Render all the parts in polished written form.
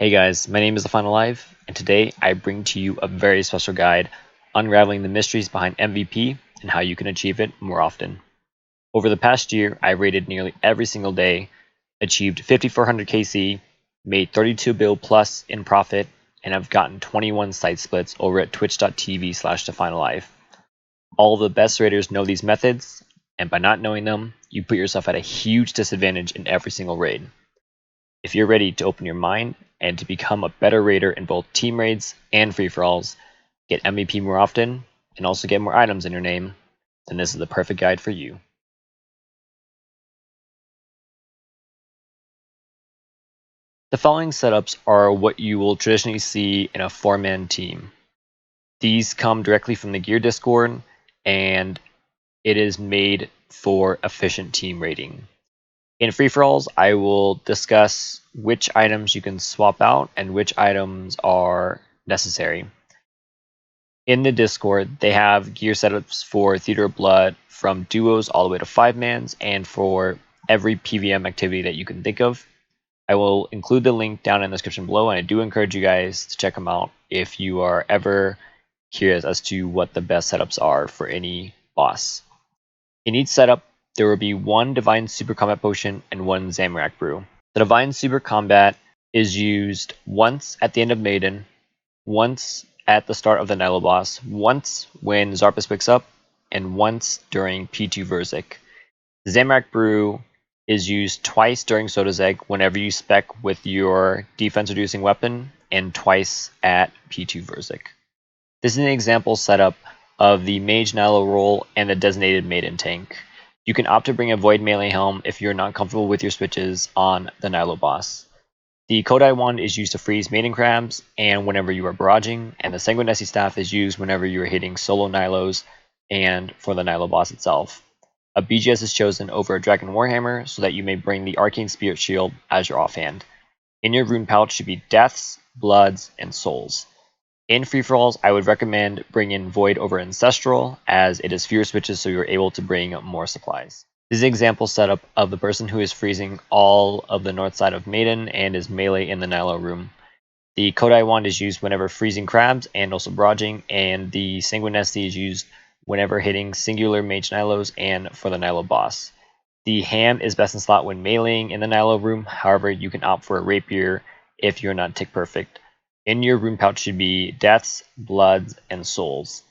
Hey guys, my name is Deflne, and today I bring to you a very special guide unraveling the mysteries behind MVP and how you can achieve it more often. Over the past year, I rated nearly every single day, achieved 5400 KC, made 32 bill plus in profit, and have gotten 21 site splits over at twitch.tv/DeflineAlive. All of the best raiders know these methods, and by not knowing them, you put yourself at a huge disadvantage in every single raid. If you're ready to open your mind and to become a better raider in both team raids and free-for-alls, get MVP more often, and also get more items in your name, then this is the perfect guide for you. The following setups are what you will traditionally see in a 4-man team. These come directly from the Gear Discord, and it is made for efficient team raiding. In free-for-alls, I will discuss which items you can swap out and which items are necessary. In the Discord, they have gear setups for Theater of Blood from duos all the way to 5-mans and for every PVM activity that you can think of. I will include the link down in the description below, and I do encourage you guys to check them out if you are ever curious as to what the best setups are for any boss. In each setup, there will be one Divine Super Combat Potion and one Zamorak Brew. The Divine Super Combat is used once at the end of Maiden, once at the start of the Nylo boss, once when Xarpus wakes up, and once during P2 Verzik. Zamorak Brew is used twice during Sotetseg whenever you spec with your defense reducing weapon, and twice at P2 Verzik. This is an example setup of the Mage Nylo role and the designated Maiden tank. You can opt to bring a Void melee helm if you're not comfortable with your switches on the Nylo boss. The Kodai wand is used to freeze Maiden crabs and whenever you are barraging, and the Sanguinesi staff is used whenever you are hitting solo Nylos and for the Nylo boss itself. A BGS is chosen over a Dragon Warhammer so that you may bring the Arcane Spirit Shield as your offhand. In your rune pouch should be Deaths, Bloods, and Souls. In free-for-alls, I would recommend bringing Void over Ancestral, as it is fewer switches so you're able to bring more supplies. This is an example setup of the person who is freezing all of the north side of Maiden and is melee in the Nylo room. The Kodai wand is used whenever freezing crabs and also barraging, and the Sanguinesi is used whenever hitting singular Mage Nylos and for the Nylo boss. The ham is best in slot when meleeing in the Nylo room, however you can opt for a rapier if you're not tick perfect. In your rune pouch should be Deaths, Bloods, and Souls.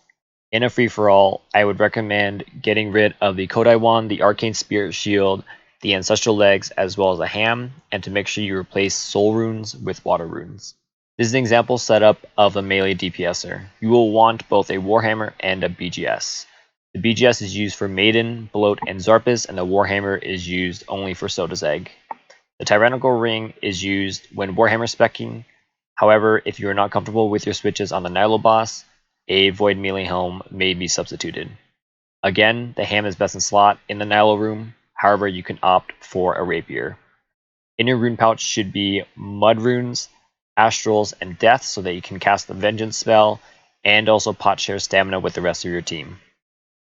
In a free-for-all, I would recommend getting rid of the Kodai wand, the Arcane Spirit Shield, the Ancestral Legs, as well as a ham, and to make sure you replace Soul runes with Water runes. This is an example setup of a melee DPSer. You will want both a Warhammer and a BGS. The BGS is used for Maiden, Bloat, and Xarpus, and the Warhammer is used only for Sotetseg. The Tyrannical Ring is used when Warhammer speccing. However, if you are not comfortable with your switches on the Nylo boss, a Void melee helm may be substituted. Again, the ham is best in slot in the Nylo room, however you can opt for a rapier. In your rune pouch should be Mud runes, Astrals, and Death so that you can cast the Vengeance spell, and also pot share stamina with the rest of your team.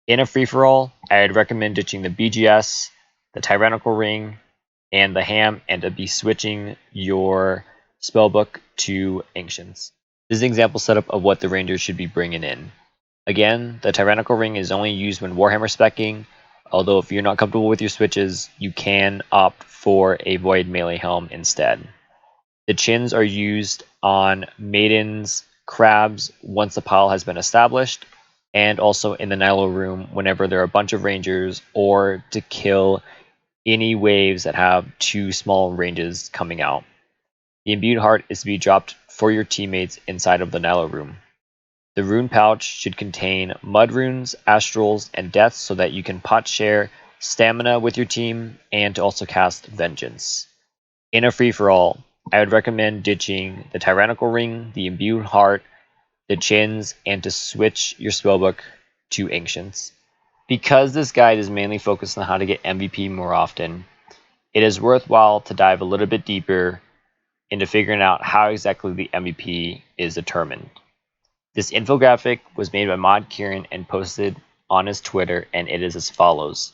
In a free-for-all, I'd recommend ditching the BGS, the Tyrannical Ring, and the ham, and to be switching your spellbook to Ancients. This is an example setup of what the Rangers should be bringing in. Again, the Tyrannical Ring is only used when Warhammer speccing, although if you're not comfortable with your switches, you can opt for a Void melee helm instead. The chins are used on Maidens, Crabs once the pile has been established, and also in the Nylo room whenever there are a bunch of Rangers, or to kill any waves that have two small ranges coming out. The Imbued Heart is to be dropped for your teammates inside of the Nylo room. The rune pouch should contain Mud runes, Astrals, and Deaths so that you can pot share stamina with your team and to also cast Vengeance. In a free-for-all, I would recommend ditching the Tyrannical Ring, the Imbued Heart, the chins, and to switch your spellbook to Ancients. Because this guide is mainly focused on how to get MVP more often, it is worthwhile to dive a little bit deeper into figuring out how exactly the MVP is determined. This infographic was made by Mod Kieran and posted on his Twitter, and it is as follows.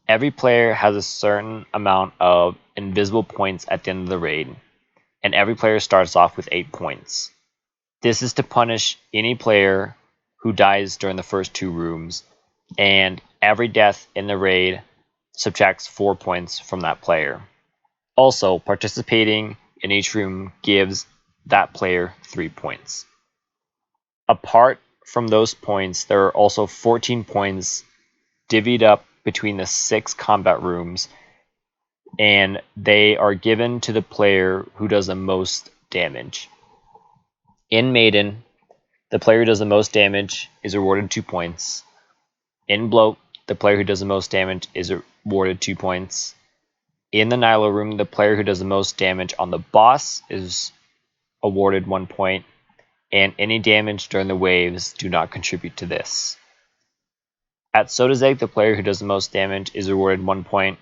Every player has a certain amount of invisible points at the end of the raid. and every player starts off with 8 points. This is to punish any player who dies during the first 2 rooms, and every death in the raid subtracts 4 points from that player. Also, participating in each room gives that player 3 points. Apart from those points, there are also 14 points divvied up between the 6 combat rooms, and they are given to the player who does the most damage. In Maiden, the player who does the most damage is awarded 2 points. In Bloat, the player who does the most damage is awarded 2 points. In the Nylo room, the player who does the most damage on the boss is awarded 1 point, and any damage during the waves do not contribute to this. At Sotetseg, the player who does the most damage is awarded 1 point.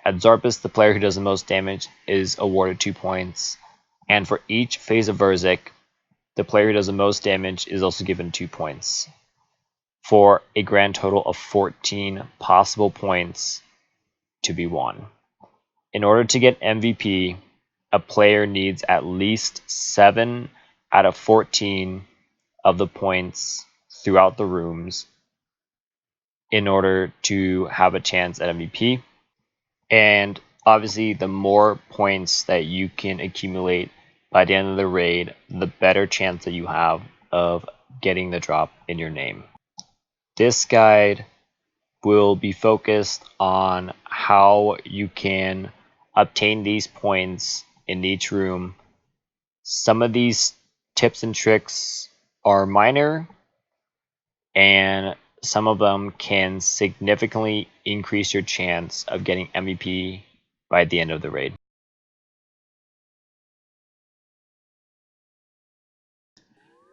At Xarpus, the player who does the most damage is awarded 2 points. And for each phase of Verzik, the player who does the most damage is also given 2 points, for a grand total of 14 possible points to be won. In order to get MVP, a player needs at least 7 out of 14 of the points throughout the rooms in order to have a chance at MVP. And obviously, the more points that you can accumulate by the end of the raid, the better chance that you have of getting the drop in your name. This guide will be focused on how you can obtain these points in each room. Some of these tips and tricks are minor, and some of them can significantly increase your chance of getting MVP by the end of the raid.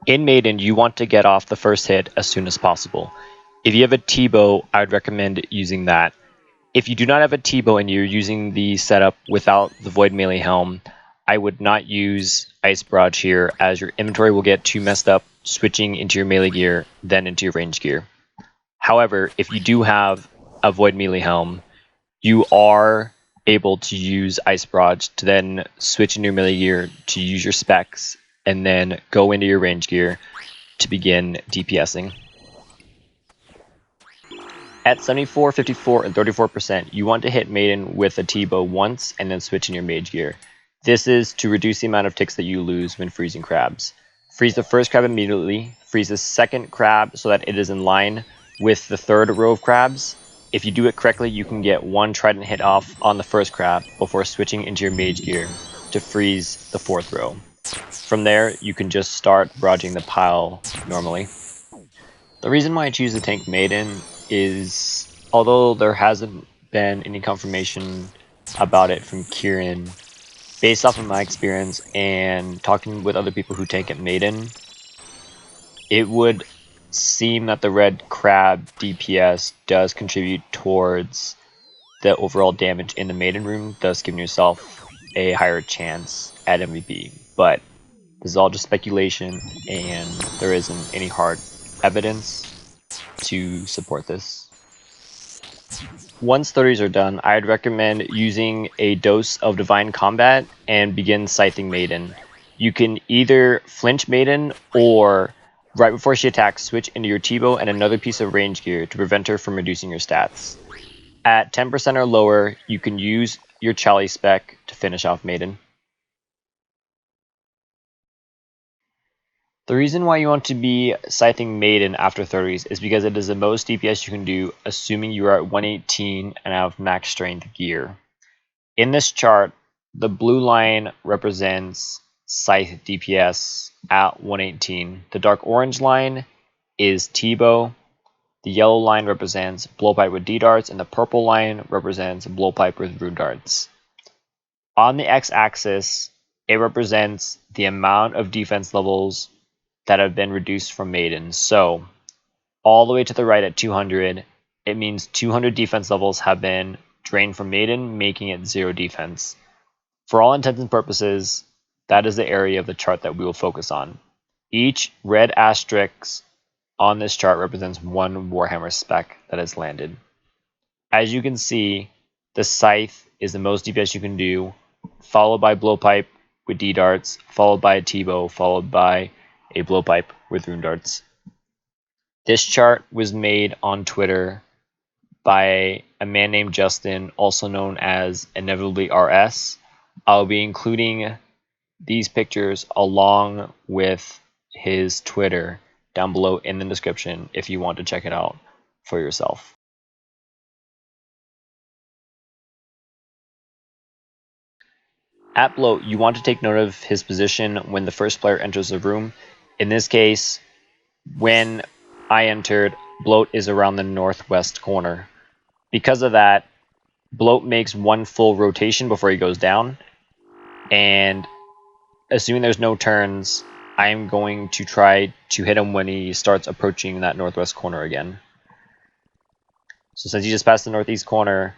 In Maiden, you want to get off the first hit as soon as possible. If you have a T-bow, I would recommend using that. If you do not have a T-bow and you're using the setup without the Void Melee Helm, I would not use Ice Barrage here, as your inventory will get too messed up switching into your melee gear, then into your range gear. However, if you do have a Void Melee Helm, you are able to use Ice Barrage to then switch into your melee gear to use your specs, and then go into your range gear to begin DPSing. At 74, 54, and 34%, you want to hit Maiden with a T-bow once and then switch in your mage gear. This is to reduce the amount of ticks that you lose when freezing crabs. Freeze the first crab immediately, freeze the second crab so that it is in line with the third row of crabs. If you do it correctly, you can get 1 trident hit off on the first crab before switching into your mage gear to freeze the 4th row. From there, you can just start barraging the pile normally. The reason why I choose to tank Maiden is, although there hasn't been any confirmation about it from Kieran, based off of my experience and talking with other people who tank at Maiden, it would seem that the red crab DPS does contribute towards the overall damage in the Maiden room, thus giving yourself a higher chance at MVP. But this is all just speculation, and there isn't any hard evidence to support this. Once 30s are done, I'd recommend using a dose of Divine Combat and begin scything Maiden. You can either flinch Maiden, or right before she attacks, switch into your T-bow and another piece of range gear to prevent her from reducing your stats. At 10% or lower, you can use your Chali spec to finish off Maiden. The reason why you want to be scything Maiden after 30s is because it is the most DPS you can do, assuming you are at 118 and have max strength gear. In this chart, the blue line represents scythe DPS at 118. The dark orange line is T-bow. The yellow line represents blowpipe with D-darts, and the purple line represents blowpipe with rune darts. On the x-axis, it represents the amount of defense levels that have been reduced from Maiden. So, all the way to the right at 200, it means 200 defense levels have been drained from Maiden, making it 0 defense. For all intents and purposes, that is the area of the chart that we will focus on. Each red asterisk on this chart represents 1 Warhammer spec that has landed. As you can see, the Scythe is the most DPS you can do, followed by Blowpipe with D darts, followed by a T-bow, followed by a blowpipe with rune darts. This chart was made on Twitter by a man named Justin, also known as Inevitably RS. I'll be including these pictures along with his Twitter down below in the description if you want to check it out for yourself. At Bloat, you want to take note of his position when the first player enters the room. In this case, when I entered, Bloat is around the northwest corner. Because of that, Bloat makes one full rotation before he goes down, and assuming there's no turns, I'm going to try to hit him when he starts approaching that northwest corner again. So since he just passed the northeast corner,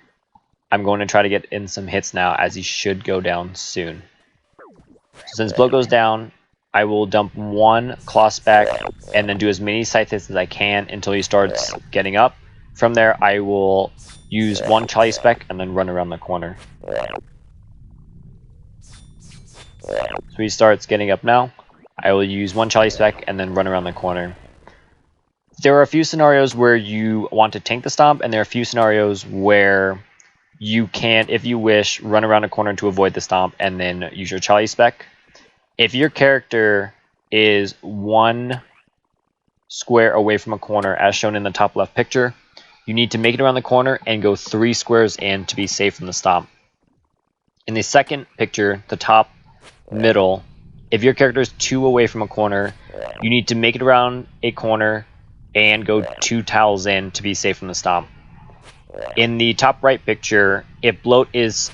I'm going to try to get in some hits now, as he should go down soon. So since Bloat goes down, I will dump one claw spec and then do as many scythe hits as I can until he starts getting up. From there, I will use one Charlie spec and then run around the corner. So he starts getting up now. I will use one Charlie spec and then run around the corner. There are a few scenarios where you want to tank the stomp, and there are a few scenarios where you can, if you wish, run around a corner to avoid the stomp and then use your Charlie spec. If your character is one square away from a corner, as shown in the top left picture, you need to make it around the corner and go 3 squares in to be safe from the stomp. In the second picture, the top middle, if your character is 2 away from a corner, you need to make it around a corner and go 2 tiles in to be safe from the stomp. In the top right picture, if Bloat is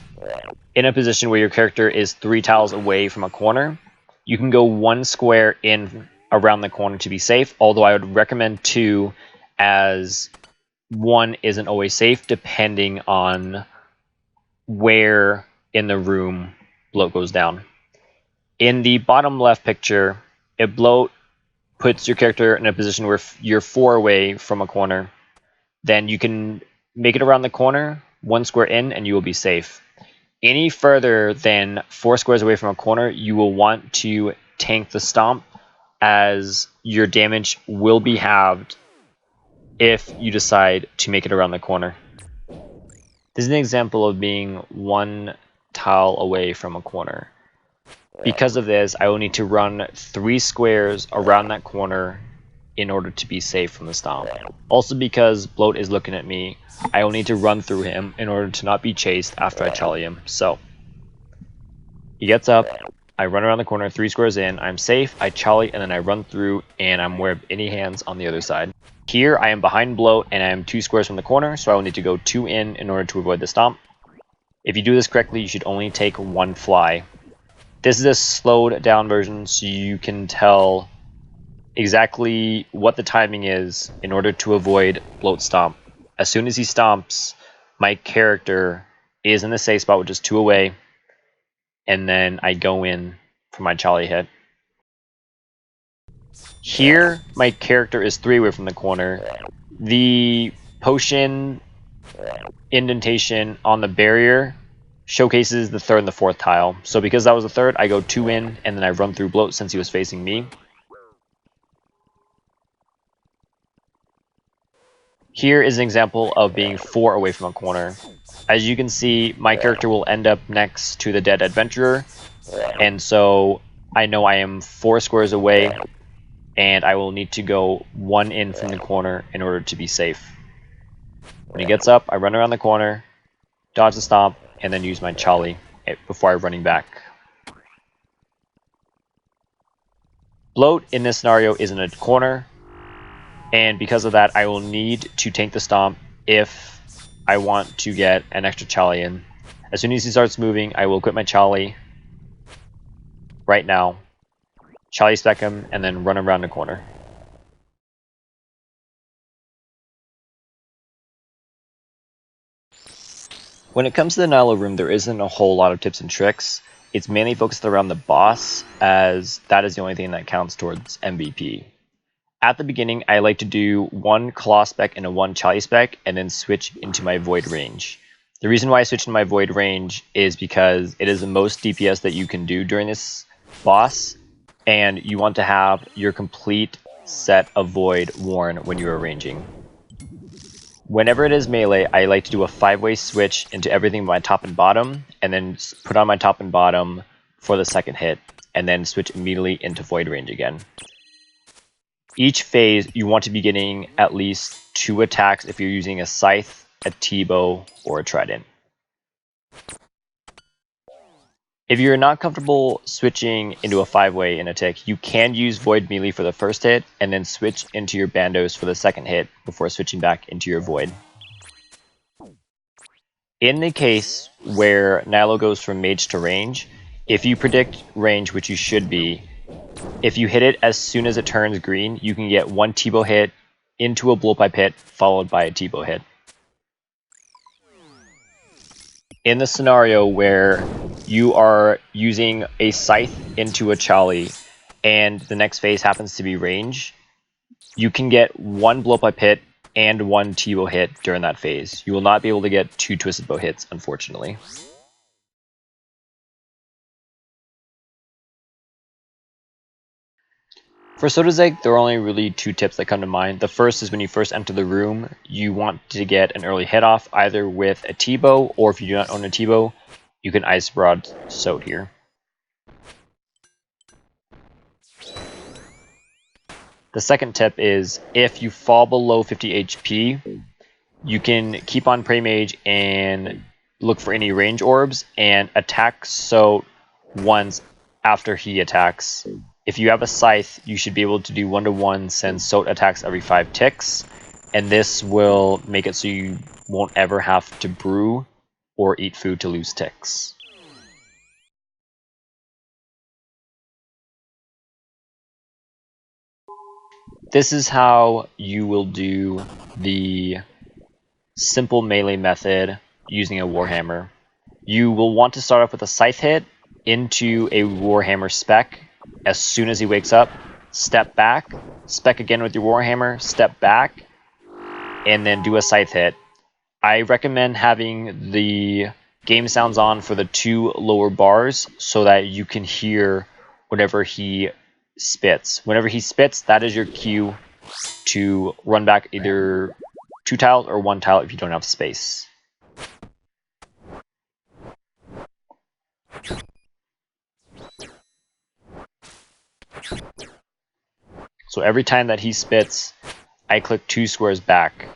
in a position where your character is 3 tiles away from a corner, you can go 1 square in around the corner to be safe, although I would recommend 2, as 1 isn't always safe depending on where in the room Bloat goes down. In the bottom left picture, if Bloat puts your character in a position where you're 4 away from a corner, then you can make it around the corner, 1 square in, and you will be safe. Any further than 4 squares away from a corner, you will want to tank the stomp, as your damage will be halved if you decide to make it around the corner. This is an example of being 1 tile away from a corner. Because of this, I will need to run 3 squares around that corner in order to be safe from the stomp. Also, because Bloat is looking at me, I will need to run through him in order to not be chased after I Charlie him. So, he gets up, I run around the corner 3 squares in, I'm safe, I Charlie, and then I run through, and I'm aware of any hands on the other side. Here, I am behind Bloat, and I am 2 squares from the corner, so I will need to go 2 in order to avoid the stomp. If you do this correctly, you should only take 1 fly. This is a slowed down version, so you can tell exactly what the timing is in order to avoid Bloat stomp. As soon as he stomps, my character is in the safe spot, which is 2 away, and then I go in for my Charlie hit. Here, my character is 3 away from the corner. The potion indentation on the barrier showcases the 3rd and the 4th tile. So because that was the 3rd, I go 2 in, and then I run through Bloat since he was facing me. Here is an example of being 4 away from a corner. As you can see, my character will end up next to the dead adventurer, and so I know I am 4 squares away, and I will need to go 1 in from the corner in order to be safe. When he gets up, I run around the corner, dodge the stomp, and then use my Charlie before I'm running back. Bloat in this scenario is in a corner, and because of that, I will need to tank the stomp if I want to get an extra Charlie in. As soon as he starts moving, I will quit my Charlie right now, Charlie spec him, and then run around the corner. When it comes to the Nylo room, there isn't a whole lot of tips and tricks. It's mainly focused around the boss, as that is the only thing that counts towards MVP. At the beginning, I like to do 1 claw spec and a 1 Charlie spec, and then switch into my void range. The reason why I switched to my Void range is because it is the most DPS that you can do during this boss, and you want to have your complete set of Void worn when you are ranging. Whenever it is melee, I like to do a 5-way switch into everything my top and bottom, and then put on my top and bottom for the second hit, and then switch immediately into Void range again. Each phase, you want to be getting at least 2 attacks if you're using a Scythe, a T-bow, or a Trident. If you're not comfortable switching into a 5-way in a tick, you can use Void melee for the first hit, and then switch into your Bandos for the second hit before switching back into your Void. In the case where Nylo goes from mage to range, if you predict range, which you should be, if you hit it as soon as it turns green, you can get 1 T-bow hit into a Bloat hit followed by a T-bow hit. In the scenario where you are using a Scythe into a Chali and the next phase happens to be range, you can get 1 Bloat hit and 1 T-bow hit during that phase. You will not be able to get 2 Twisted Bow hits, unfortunately. For Sotetseg, there are only really 2 tips that come to mind. The first is when you first enter the room, you want to get an early hit off either with a T-bow, or if you do not own a T-bow, you can Ice Rod Sot here. The second tip is if you fall below 50 HP, you can keep on Prey Mage and look for any range orbs and attack Sot once after he attacks. If you have a Scythe, you should be able to do 1-to-1 since Sot attacks every 5 ticks, and this will make it so you won't ever have to brew or eat food to lose ticks. This is how you will do the simple melee method using a Warhammer. You will want to start off with a Scythe hit into a Warhammer spec. As soon as he wakes up, step back, spec again with your Warhammer, step back, and then do a Scythe hit. I recommend having the game sounds on for the 2 lower bars so that you can hear whenever he spits. Whenever he spits, that is your cue to run back either 2 tiles or 1 tile if you don't have space. So every time that he spits, I click 2 squares back.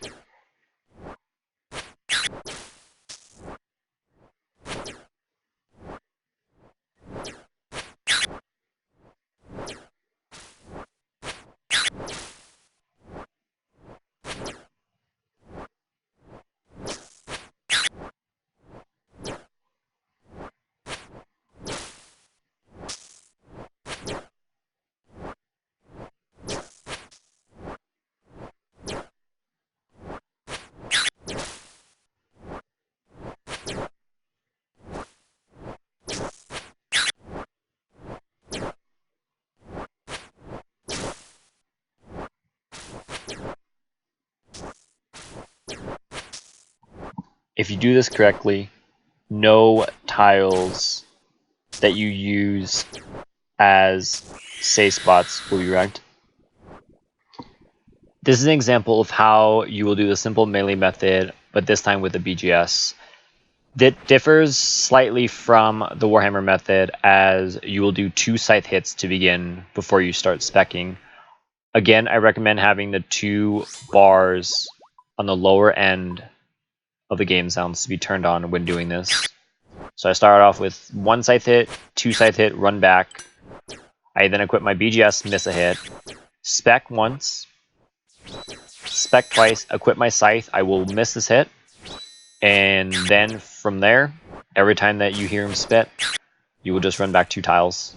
If you do this correctly, no tiles that you use as safe spots will be wrecked. This is an example of how you will do the simple melee method, but this time with the BGS. That differs slightly from the Warhammer method, as you will do 2 Scythe hits to begin before you start speccing. Again, I recommend having the 2 bars on the lower end of the game sounds to be turned on when doing this. So I start off with 1 Scythe hit, 2 Scythe hit, run back. I then equip my BGS, miss a hit, spec once, spec twice, equip my Scythe, I will miss this hit, and then from there, every time that you hear him spit, you will just run back 2 tiles.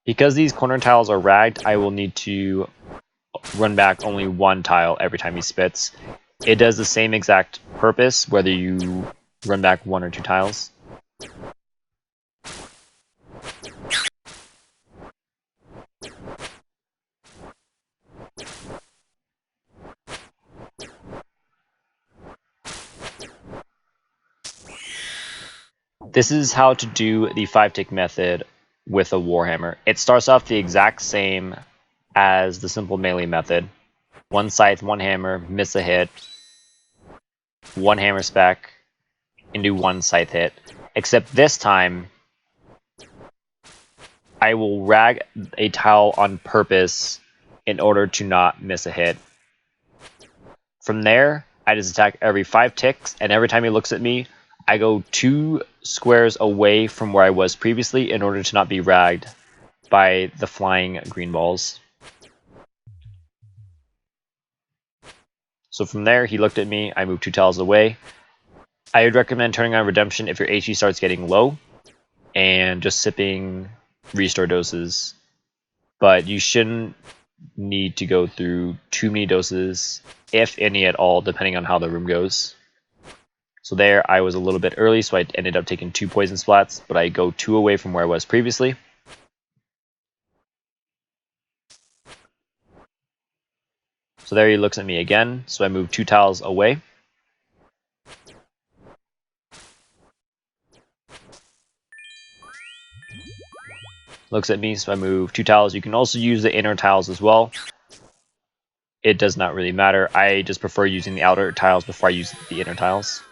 Because these corner tiles are ragged, I will need to run back only one tile every time he spits. It does the same exact purpose whether you run back one or two tiles. This is how to do the 5-tick method with a Warhammer. It starts off the exact same as the simple melee method. One scythe, one hammer, miss a hit, one hammer spec, into one scythe hit. Except this time, I will rag a tile on purpose in order to not miss a hit. From there, I just attack every 5 ticks, and every time he looks at me, I go 2 squares away from where I was previously in order to not be ragged by the flying green balls. So from there, he looked at me, I moved 2 tiles away. I would recommend turning on Redemption if your HP starts getting low, and just sipping restore doses. But you shouldn't need to go through too many doses, if any at all, depending on how the room goes. So there, I was a little bit early, so I ended up taking 2 poison splats, but I go 2 away from where I was previously. So there he looks at me again, so I move 2 tiles away. Looks at me, so I move 2 tiles. You can also use the inner tiles as well. It does not really matter. I just prefer using the outer tiles before I use the inner tiles.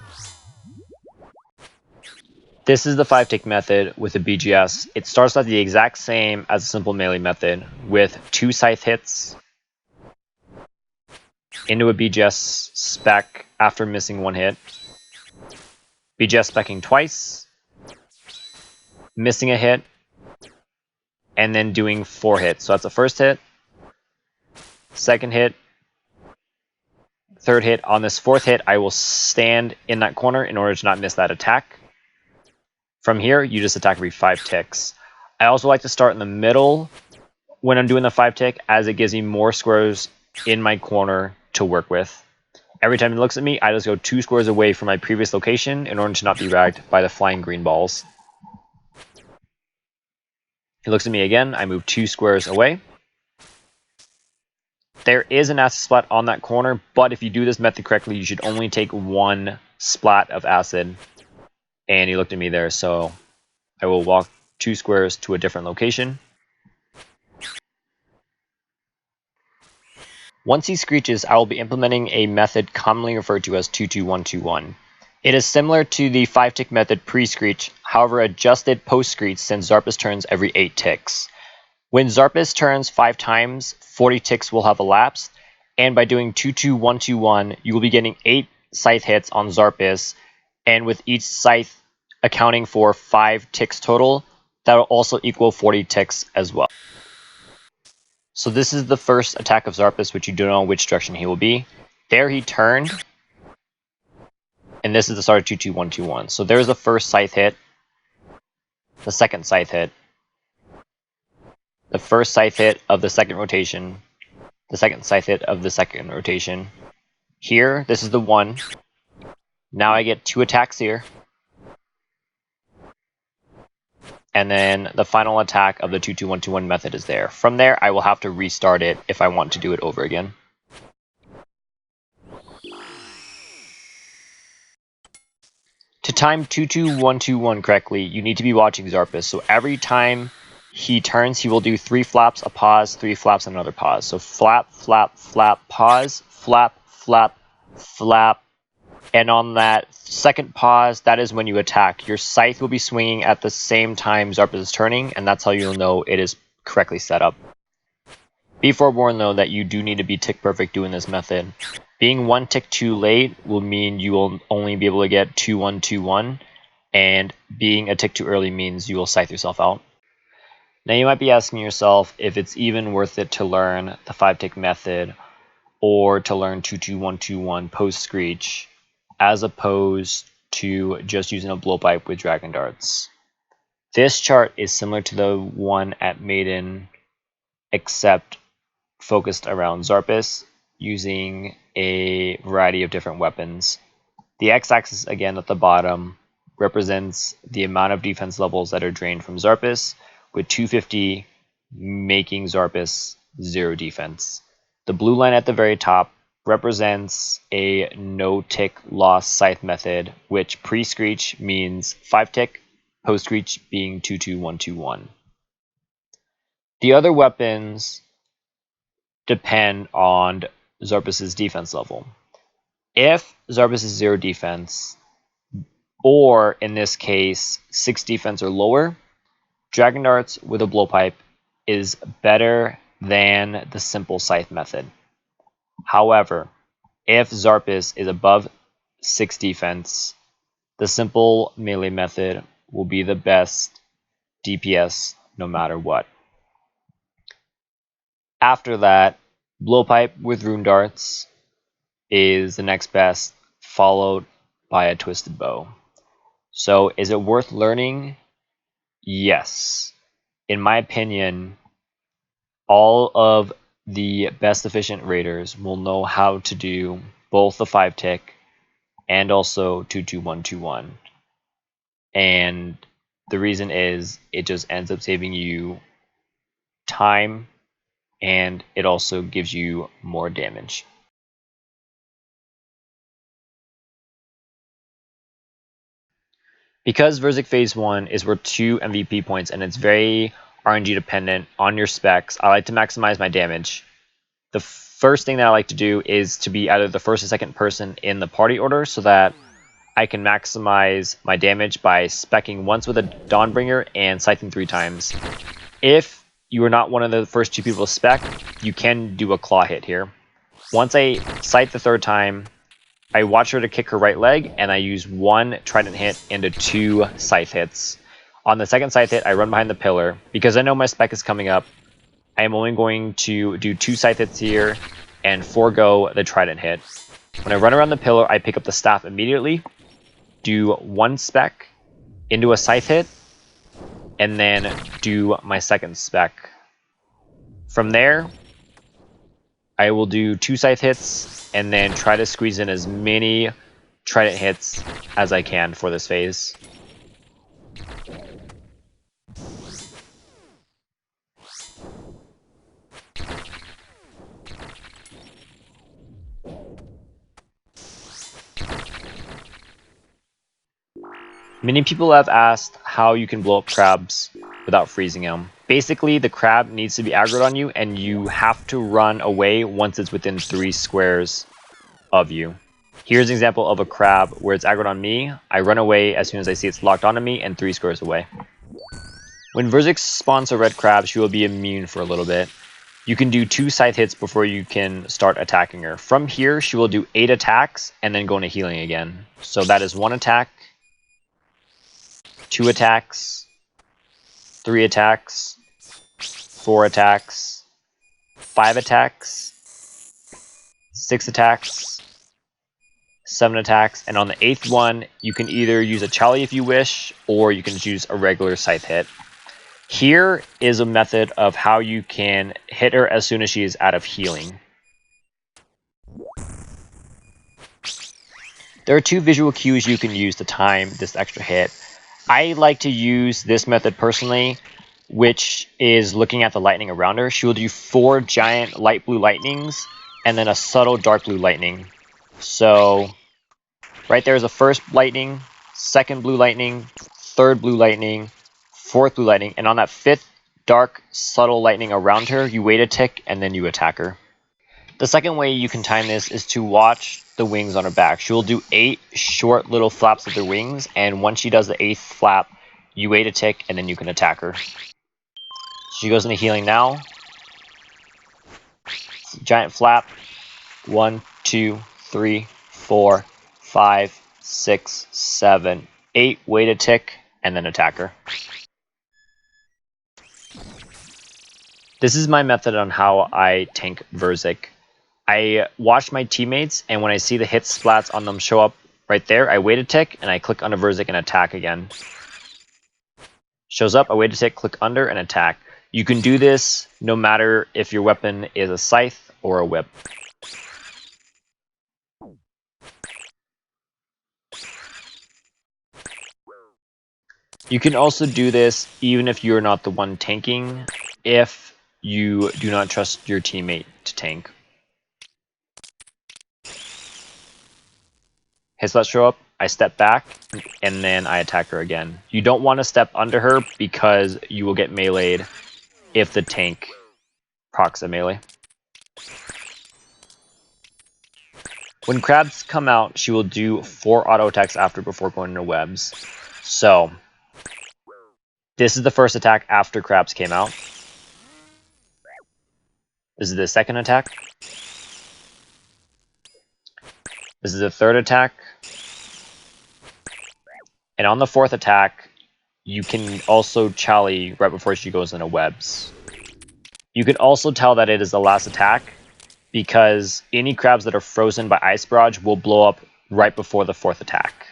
This is the 5-tick method with a BGS. It starts out the exact same as a simple melee method with 2 scythe hits into a BGS spec after missing 1 hit. BGS specking twice, missing a hit, and then doing 4 hits. So that's the first hit, second hit, third hit. On this 4th hit, I will stand in that corner in order to not miss that attack. From here, you just attack every 5 ticks. I also like to start in the middle when I'm doing the 5-tick, as it gives me more squares in my corner to work with. Every time he looks at me, I just go 2 squares away from my previous location in order to not be ragged by the flying green balls. He looks at me again, I move 2 squares away. There is an acid splat on that corner, but if you do this method correctly, you should only take 1 splat of acid. And he looked at me there, so I will walk 2 squares to a different location. Once he screeches, I will be implementing a method commonly referred to as 22121. It is similar to the 5-tick method pre-screech, however adjusted post-screech since Xarpus turns every 8 ticks. When Xarpus turns 5 times, 40 ticks will have elapsed, and by doing 22121, you will be getting 8 scythe hits on Xarpus, and with each scythe accounting for 5 ticks total, that will also equal 40 ticks as well. So this is the first attack of Xarpus, which you don't know which direction he will be. There he turned, and this is the start of 22121. So there's the first scythe hit, the second scythe hit, the first scythe hit of the second rotation, the second scythe hit of the second rotation. Here, this is the 1. Now I get 2 attacks here. And then the final attack of the 22121 method is there. From there, I will have to restart it if I want to do it over again. To time 22121 correctly, you need to be watching Xarpus. So every time he turns, he will do 3 flaps, a pause, 3 flaps, and another pause. So flap, flap, flap, pause, flap, flap, flap. And on that second pause, that is when you attack. Your scythe will be swinging at the same time Xarpus is turning, and that's how you'll know it is correctly set up. Be forewarned though that you do need to be tick perfect doing this method. Being 1 tick too late will mean you will only be able to get 2121, and being a tick too early means you will scythe yourself out. Now you might be asking yourself if it's even worth it to learn the 5-tick method or to learn 22121 post-screech, as opposed to just using a blowpipe with dragon darts. This chart is similar to the one at Maiden, except focused around Xarpus, using a variety of different weapons. The x-axis, again at the bottom, represents the amount of defense levels that are drained from Xarpus, with 250 making Xarpus 0 defense. The blue line at the very top represents a no-tick loss scythe method, which pre-screech means 5-tick, post-screech being 2-2-1-2-1. The other weapons depend on Xarpus' defense level. If Xarpus is 0 defense, or in this case 6 defense or lower, Dragon Darts with a blowpipe is better than the simple scythe method. However, if Xarpus is above 6 defense, the simple melee method will be the best DPS no matter what. After that, blowpipe with rune darts is the next best, followed by a twisted bow. So is it worth learning? Yes. In my opinion, all of the best efficient raiders will know how to do both the 5-tick and also 2-2-1-2-1. And the reason is it just ends up saving you time, and it also gives you more damage. Because Verzik Phase 1 is worth 2 MVP points and it's very RNG dependent on your specs, I like to maximize my damage. The first thing that I like to do is to be either the first or second person in the party order so that I can maximize my damage by specking once with a Dawnbringer and scything 3 times. If you are not one of the first 2 people to spec, you can do a claw hit here. Once I scythe the 3rd time, I watch her to kick her right leg, and I use 1 trident hit into 2 scythe hits. On the second scythe hit, I run behind the pillar. Because I know my spec is coming up, I am only going to do 2 scythe hits here and forego the trident hit. When I run around the pillar, I pick up the staff immediately, do 1 spec into a scythe hit, and then do my second spec. From there, I will do 2 scythe hits and then try to squeeze in as many trident hits as I can for this phase. Many people have asked how you can blow up crabs without freezing them. Basically, the crab needs to be aggroed on you, and you have to run away once it's within 3 squares of you. Here's an example of a crab where it's aggroed on me. I run away as soon as I see it's locked onto me and 3 squares away. When Verzik spawns a red crab, she will be immune for a little bit. You can do 2 scythe hits before you can start attacking her. From here, she will do 8 attacks and then go into healing again. So that is 1 attack, 2 attacks, 3 attacks, 4 attacks, 5 attacks, 6 attacks, 7 attacks, and on the 8th one, you can either use a Chali if you wish, or you can use a regular scythe hit. Here is a method of how you can hit her as soon as she is out of healing. There are 2 visual cues you can use to time this extra hit. I like to use this method personally, which is looking at the lightning around her. She will do 4 giant light blue lightnings and then a subtle dark blue lightning. So right there is a first lightning, second blue lightning, third blue lightning, fourth blue lightning, and on that 5th dark subtle lightning around her, you wait a tick and then you attack her. The second way you can time this is to watch the wings on her back. She will do 8 short little flaps of her wings, and once she does the 8th flap, you wait a tick and then you can attack her. She goes into healing now. Giant flap. 1, 2, 3, 4, 5, 6, 7, 8. Wait a tick and then attack her. This is my method on how I tank Verzik. I watch my teammates, and when I see the hit splats on them show up right there, I wait a tick and I click on a Verzik and attack again. shows up, a way to tick, click under, and attack. You can do this no matter if your weapon is a scythe or a whip. You can also do this even if you're not the one tanking, if you do not trust your teammate to tank. His let show up, I step back, and then I attack her again. You don't want to step under her because you will get meleeed if the tank procs a melee. When crabs come out, she will do 4 auto attacks after before going into webs. So, this is the first attack after crabs came out. This is the second attack. This is the third attack. And on the fourth attack, you can also Chally right before she goes into webs. You can also tell that it is the last attack because any crabs that are frozen by Ice Barrage will blow up right before the fourth attack.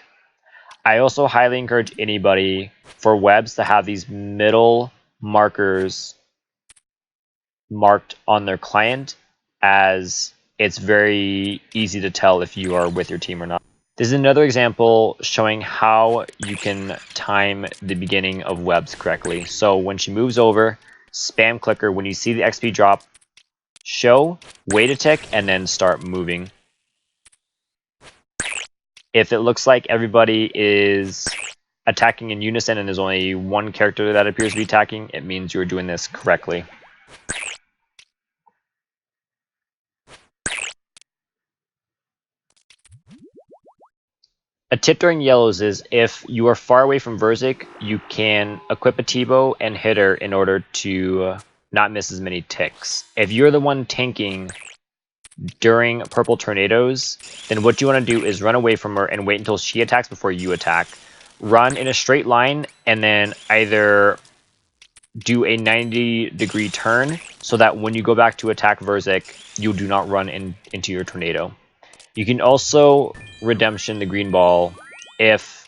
I also highly encourage anybody for webs to have these middle markers marked on their client, as it's very easy to tell if you are with your team or not. This is another example showing how you can time the beginning of webs correctly. So when she moves over, spam clicker. When you see the XP drop, show, wait a tick, and then start moving. If it looks like everybody is attacking in unison and there's only one character that appears to be attacking, it means you're doing this correctly. A tip during yellows is if you are far away from Verzik, you can equip a T-bow and hit her in order to not miss as many ticks. If you're the one tanking during purple tornadoes, then what you want to do is run away from her and wait until she attacks before you attack. Run in a straight line and then either do a 90-degree turn so that when you go back to attack Verzik, you do not run into your tornado. You can also redemption the green ball if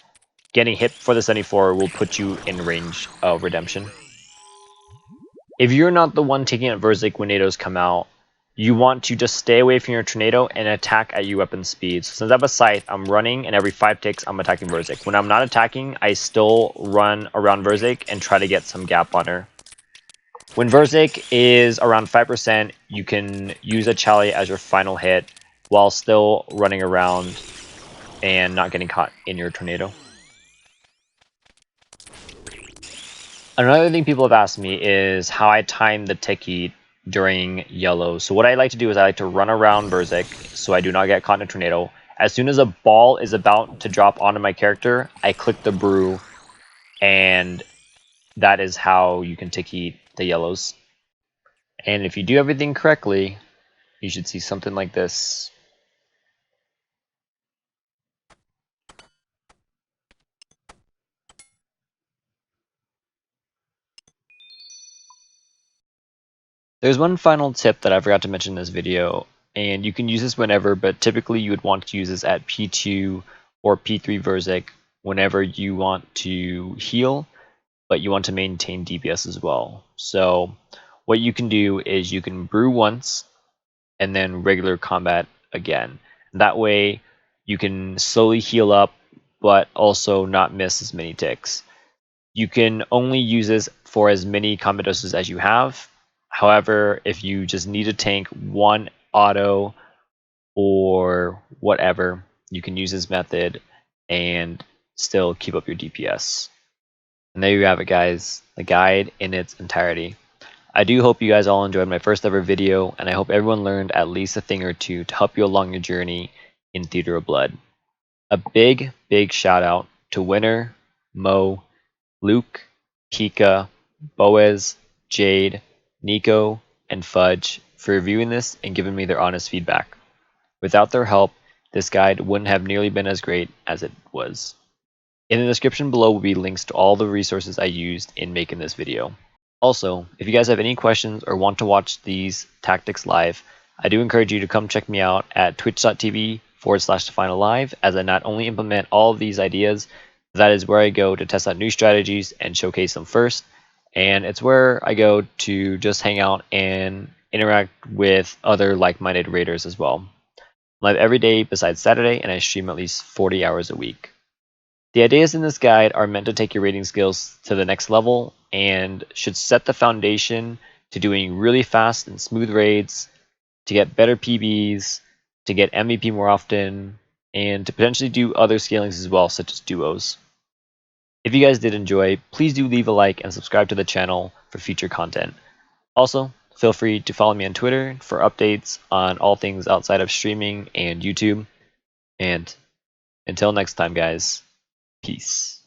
getting hit for the 74 will put you in range of redemption. If you're not the one taking out Verzik when tornadoes come out, you want to just stay away from your tornado and attack at your weapon speed. So since I have a scythe, I'm running, and every 5 ticks I'm attacking Verzik. When I'm not attacking, I still run around Verzik and try to get some gap on her. When Verzik is around 5%, you can use a Chally as your final hit while still running around and not getting caught in your tornado. Another thing people have asked me is how I time the tick heat during yellow. So what I like to do is I like to run around Verzik so I do not get caught in a tornado. As soon as a ball is about to drop onto my character, I click the brew, and that is how you can tick heat the yellows. And if you do everything correctly, you should see something like this. There's one final tip that I forgot to mention in this video, and you can use this whenever, but typically you would want to use this at P2 or P3 Verzik whenever you want to heal, but you want to maintain DPS as well. So what you can do is you can brew once and then regular combat again. That way you can slowly heal up, but also not miss as many ticks. You can only use this for as many combat doses as you have. However, if you just need to tank one auto or whatever, you can use this method and still keep up your DPS. And there you have it, guys, the guide in its entirety. I do hope you guys all enjoyed my first ever video, and I hope everyone learned at least a thing or two to help you along your journey in Theater of Blood. A big shout out to Winner, Mo, Luke, Kika, Boaz, Jade, Nico, and Fudge for reviewing this and giving me their honest feedback. Without their help, this guide wouldn't have nearly been as great as it was. In the description below will be links to all the resources I used in making this video. Also, if you guys have any questions or want to watch these tactics live, I do encourage you to come check me out at twitch.tv/DeflineLive, as I not only implement all of these ideas, That is where I go to test out new strategies and showcase them first. And it's where I go to just hang out and interact with other like-minded raiders as well. I'm live every day besides Saturday, and I stream at least 40 hours a week. The ideas in this guide are meant to take your raiding skills to the next level and should set the foundation to doing really fast and smooth raids, to get better PBs, to get MVP more often, and to potentially do other scalings as well, such as duos. If you guys did enjoy, please do leave a like and subscribe to the channel for future content. Also, feel free to follow me on Twitter for updates on all things outside of streaming and YouTube. And until next time, guys, peace.